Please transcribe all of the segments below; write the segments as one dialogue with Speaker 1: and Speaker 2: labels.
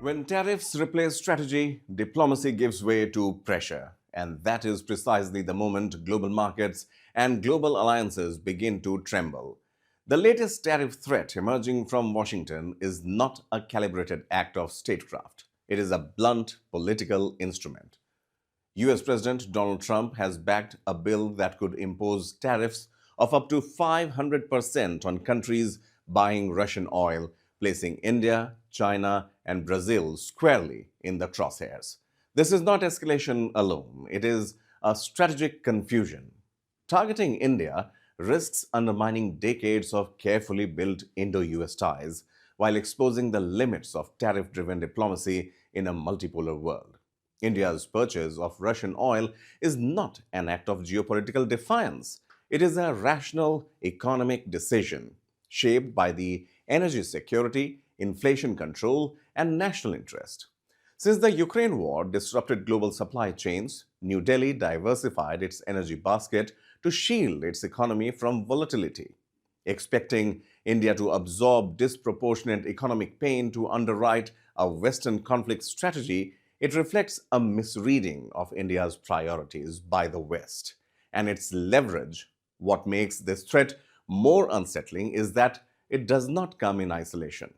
Speaker 1: When tariffs replace strategy, diplomacy gives way to pressure. And that is precisely the moment global markets and global alliances begin to tremble. The latest tariff threat emerging from Washington is not a calibrated act of statecraft. It is a blunt political instrument. US President Donald Trump has backed a bill that could impose tariffs of up to 500% on countries buying Russian oil, placing India, China, and Brazil squarely in the crosshairs. This is not escalation alone, it is a strategic confusion. Targeting India risks undermining decades of carefully built Indo-US ties while exposing the limits of tariff-driven diplomacy in a multipolar world. India's purchase of Russian oil is not an act of geopolitical defiance. It is a rational economic decision shaped by the energy security, inflation control, and national interest. Since the Ukraine war disrupted global supply chains, New Delhi diversified its energy basket to shield its economy from volatility. Expecting India to absorb disproportionate economic pain to underwrite a Western conflict strategy, it reflects a misreading of India's priorities by the West and its leverage. What makes this threat more unsettling is that it does not come in isolation.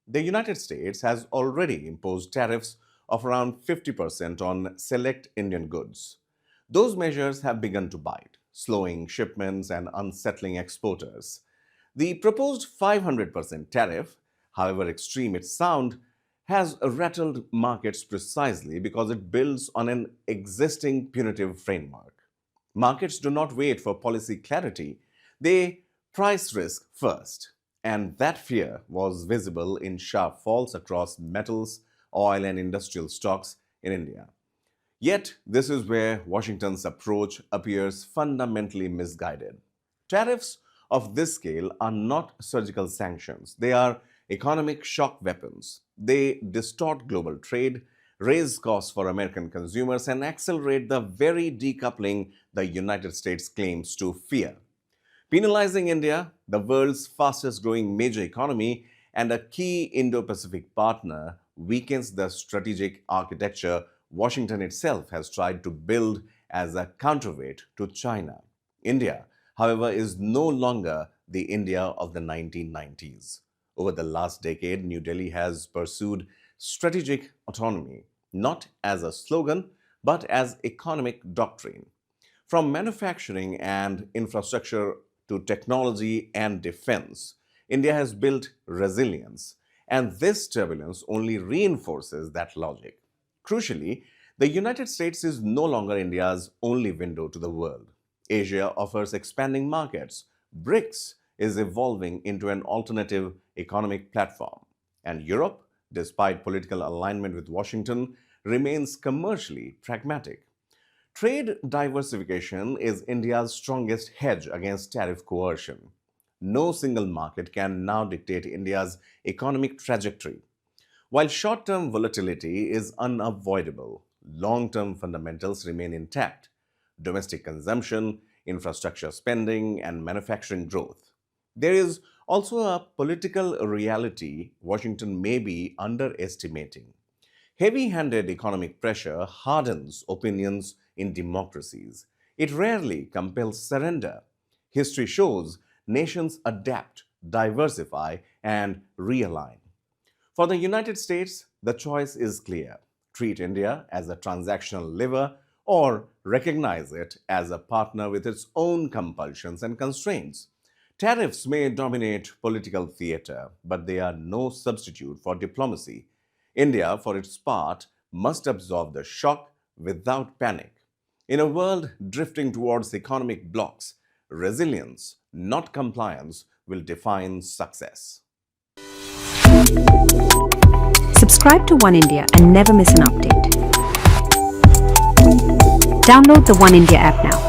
Speaker 1: The United States has already imposed tariffs of around 50% on select Indian goods. Those measures have begun to bite, slowing shipments and unsettling exporters. The proposed 500% tariff, however extreme it sounds, has rattled markets precisely because it builds on an existing punitive framework. Markets do not wait for policy clarity, they price risk first. And that fear was visible in sharp falls across metals, oil, and industrial stocks in India. Yet, this is where Washington's approach appears fundamentally misguided. Tariffs of this scale are not surgical sanctions, they are economic shock weapons. They distort global trade, raise costs for American consumers, and accelerate the very decoupling the United States claims to fear. Penalizing India, the world's fastest growing major economy and a key Indo-Pacific partner, weakens the strategic architecture Washington itself has tried to build as a counterweight to China. India, however, is no longer the India of the 1990s. Over the last decade, New Delhi has pursued strategic autonomy, not as a slogan, but as economic doctrine. From manufacturing and infrastructure to technology and defense, India has built resilience, and this turbulence only reinforces that logic. Crucially, the United States is no longer India's only window to the world. Asia offers expanding markets. BRICS is evolving into an alternative economic platform. And Europe, despite political alignment with Washington, remains commercially pragmatic. Trade diversification is India's strongest hedge against tariff coercion. No single market can now dictate India's economic trajectory. While short-term volatility is unavoidable, long-term fundamentals remain intact: domestic consumption, infrastructure spending, and manufacturing growth. There is also a political reality Washington may be underestimating. Heavy-handed economic pressure hardens opinions in democracies. It rarely compels surrender. History shows nations adapt, diversify, and realign. For the United States, the choice is clear: treat India as a transactional lever or recognize it as a partner with its own compulsions and constraints. Tariffs may dominate political theater, but they are no substitute for diplomacy. India, for its part, must absorb the shock without panic. In a world drifting towards economic blocks, resilience, not compliance, will define success.
Speaker 2: Subscribe to One India and never miss an update. Download the One India app now.